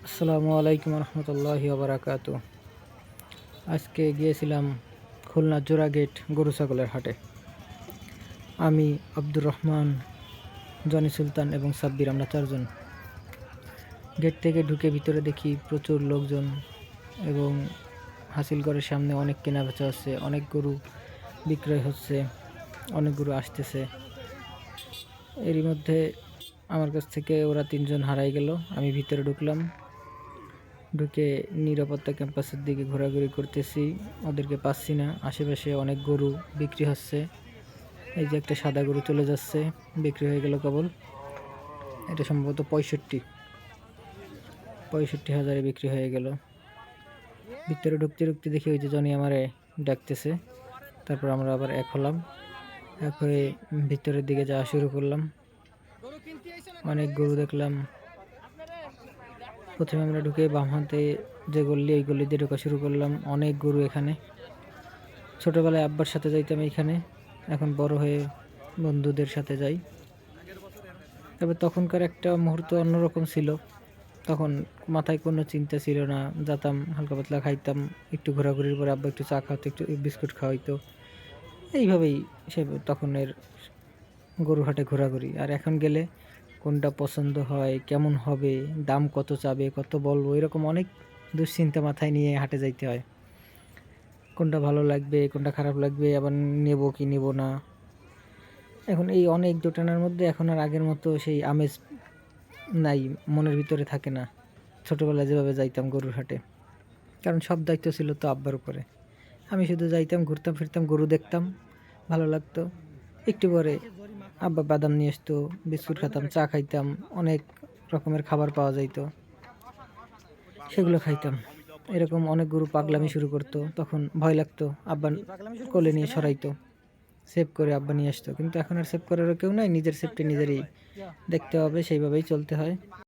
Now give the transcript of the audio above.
আসসালামু আলাইকুম রহমতুল্লাহি ওবরাকাতু। আজকে গিয়েছিলাম খুলনা জোড়াগেট গরু ছাগলের হাটে। আমি, আব্দুর রহমান, জনি সুলতান এবং সাব্বির, আমরা চারজন। গেট থেকে ঢুকে ভিতরে দেখি প্রচুর লোকজন এবং হাসিলগড়ের সামনে অনেক কেনাবেচা হচ্ছে, অনেক গরু বিক্রয় হচ্ছে, অনেক গরু আসতেছে। এরই মধ্যে আমার কাছ থেকে ওরা তিনজন হারাই গেল। আমি ভিতরে ঢুকলাম, ঢুকে নিরাপত্তা ক্যাম্পাসের দিকে ঘোরাঘুরি করতেছি, ওদেরকে পাচ্ছি না। আশেপাশে অনেক গরু বিক্রি হচ্ছে। এই যে একটা সাদা গরু চলে যাচ্ছে, বিক্রি হয়ে গেল কেবল। এটা সম্ভবত 65,000-এ বিক্রি হয়ে গেল। ভিতরে ঢুকতে ঢুকতে দেখি ওই যে জনি আমারে ডাকতেছে। তারপর আমরা আবার এক হলাম, এক হয়ে ভিতরের দিকে যাওয়া শুরু করলাম। অনেক গরু দেখলাম। প্রথমে আমরা ঢুকে বাম হাতে যে গল্লি, এই গল্লি দিয়ে ঢোকা শুরু করলাম। অনেক গরু এখানে। ছোটবেলায় আব্বার সাথে যাইতাম এইখানে, এখন বড় হয়ে বন্ধুদের সাথে যাই। তবে তখনকার একটা মুহূর্ত অন্যরকম ছিল। তখন মাথায় কোনো চিন্তা ছিল না, যেতাম হালকা পাতলা খাইতাম, একটু ঘোরাঘুরির পরে আব্বা একটু চা খাওয়াতো, একটু বিস্কুট খাওয়াইতো। এইভাবেই সে তখনের গরুহাটে ঘোরাঘুরি। আর এখন গেলে কোনটা পছন্দ হয়, কেমন হবে, দাম কত চাবে, কত বলবো, এরকম অনেক দুশ্চিন্তা মাথায় নিয়ে হাটে যাইতে হয়। কোনটা ভালো লাগবে, কোনটা খারাপ লাগবে, আবার নেব কি নেব না। এখন এই অনেক দোটানার মধ্যে এখন আর আগের মতো সেই আমেজ নাই, মনের ভিতরে থাকে না ছোটোবেলায় যেভাবে যাইতাম গরুর হাটে। কারণ সব দায়িত্ব ছিল তো আব্বার উপরে। আমি শুধু যাইতাম, ঘুরতাম ফিরতাম, গরু দেখতাম, ভালো লাগতো। একটু পরে আব্বা বাদাম নিয়ে আসতো, বিস্কুট খেতাম, চা খাইতাম, অনেক রকমের খাবার পাওয়া যাইতো, সেগুলো খাইতাম। এরকম অনেক গরু পাগলামি শুরু করতো, তখন ভয় লাগতো। আব্বা কোলে নিয়ে সরাইতো, সেভ করে আব্বা নিয়ে আসতো। কিন্তু এখন আর সেভ করারও কেউ নাই, নিজের সেফটি নিজেরই দেখতে হবে, সেইভাবেই চলতে হয়।